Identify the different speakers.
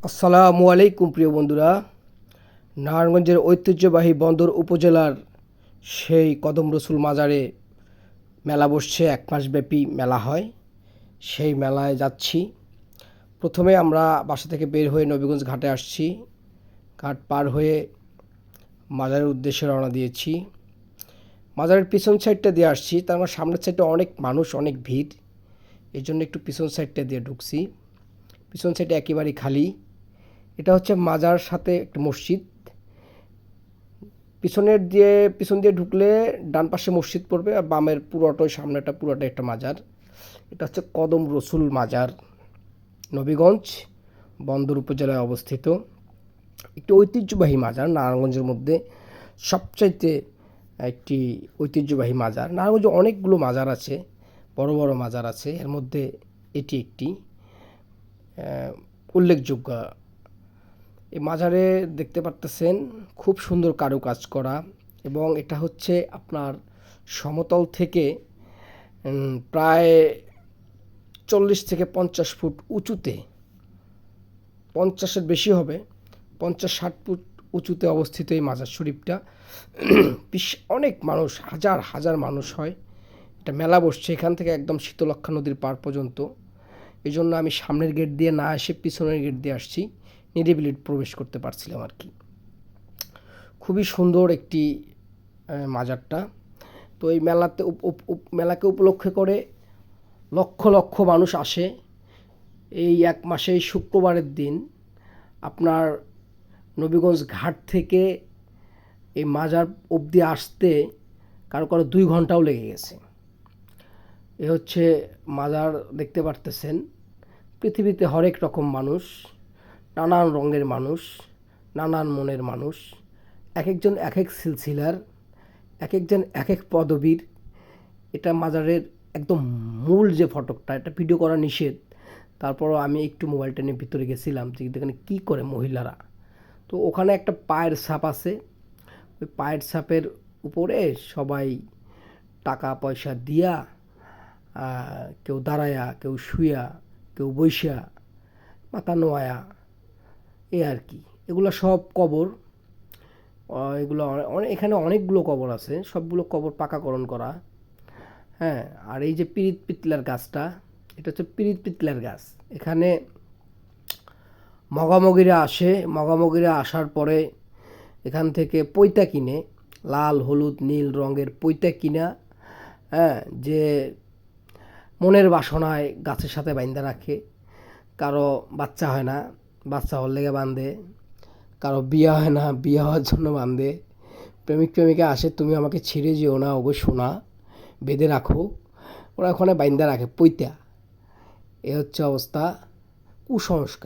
Speaker 1: আসসালামু আলাইকুম প্রিয় বন্ধুরা। নারায়ণগঞ্জের ঐতিহ্যবাহী বন্দর উপজেলার সেই কদম রসুল মাজারে মেলা বসছে, 1 মাসব্যাপী মেলা হয়। সেই মেলায় যাচ্ছি। প্রথমে আমরা বাসা থেকে বের হয়ে নবীগঞ্জ ঘাটে আসছি। ঘাট পার হয়ে মাজারের উদ্দেশ্যে রওনা দিয়েছি। মাজারের পিছন সাইডটা দিয়ে আসছি, তার আমার সামনের সাইডে অনেক মানুষ, অনেক ভিড়, এই জন্য একটু পিছন সাইডটা দিয়ে ঢুকছি। পিছন সাইডে একেবারেই খালি। এটা হচ্ছে মাজার সাথে একটা মসজিদ। পিছন দিয়ে ঢুকলে ডান পাশে মসজিদ পড়বে, আর বামের পুরোটাই, সামনেটা পুরোটাই একটা মাজার। এটা হচ্ছে কদম রসুল মাজার, নবীগঞ্জ বন্দর উপজেলায় অবস্থিত একটি ঐতিহ্যবাহী মাজার। নারায়ণগঞ্জের মধ্যে সবচাইতে একটি ঐতিহ্যবাহী মাজার। নারায়ণগঞ্জে অনেকগুলো মাজার আছে, বড় বড় মাজার আছে, এর মধ্যে এটি একটি উল্লেখযোগ্য। এই মাজারে দেখতে পারতেছেন খুব সুন্দর কারুকাজ করা, এবং এটা হচ্ছে আপনার সমতল থেকে প্রায় 40 থেকে 50 ফুট উঁচুতে, 50-এর বেশি হবে, 50-60 ফুট উঁচুতে অবস্থিত এই মাজার শরীফটা। অনেক মানুষ, হাজার হাজার মানুষ হয়। এটা মেলা বসছে এখান থেকে একদম শীতলক্ষ্যা নদীর পার পর্যন্ত। এই জন্য আমি সামনের গেট দিয়ে না এসে পিছনের গেট দিয়ে আসছি, নিরিবিলি প্রবেশ করতে পারছিলাম আর কি। খুবই সুন্দর একটি মাজারটা। তো এই মেলাকে উপলক্ষে করে লক্ষ লক্ষ মানুষ আসে। এই 1 মাসে এই শুক্রবারের দিন আপনার নবীগঞ্জ ঘাট থেকে এই মাজার অবধি আসতে কারো কারো 2 ঘন্টাও লেগে গেছে। এ হচ্ছে মাজার, দেখতে পারতেছেন। পৃথিবীতে হরেক রকম মানুষ, নানান রঙের মানুষ, নানান মনের মানুষ, এক একজন এক এক সিলসিলার, এক একজন এক এক পদবীর। এটা মাজারের একদম মূল যে ফটকটা, এটা ভিডিও করা নিষেধ, তারপরও আমি একটু মোবাইলটা নিয়ে ভিতরে গেছিলাম যে এখানে কী করে মহিলারা। তো ওখানে একটা পায়ের ছাপ আছে, ওই পায়ের ছাপের উপরে সবাই টাকা পয়সা দিয়া, কেউ দাঁড়ায়া, কেউ শুয়া, কেউ বইসা, মাথা নোয়া, এই আর কি। এগুলো সব কবর। এগুলো এখানে অনেকগুলো কবর আছে, সবগুলো কবর পাকাকরণ করা। হ্যাঁ, আর এই যে পিরিত পিতলার গাছটা, এটা হচ্ছে পিরিত পিতলার গাছ। এখানে মগামগিরা আসে, মগামগিরা আসার পরে এখান থেকে পৈতা কিনে, লাল হলুদ নীল রঙের পৈতা কিনা, হ্যাঁ, যে মনের বাসনায় গাছের সাথে বাইন্ধা রাখে। কারো বাচ্চা হয় না, বাচ্চা হওয়ার লেগে বাঁধে। কারো বিয়ে হয় না, বিয়ে হওয়ার জন্য বাঁধে। প্রেমিক প্রেমিকা আসে, তুমি আমাকে ছেড়ে যেও না ওগো সোনা, বেঁধে রাখো। ওরা ওখানে বাইন্ধা রাখে পৈতা। এ হচ্ছে অবস্থা, কুসংস্কার।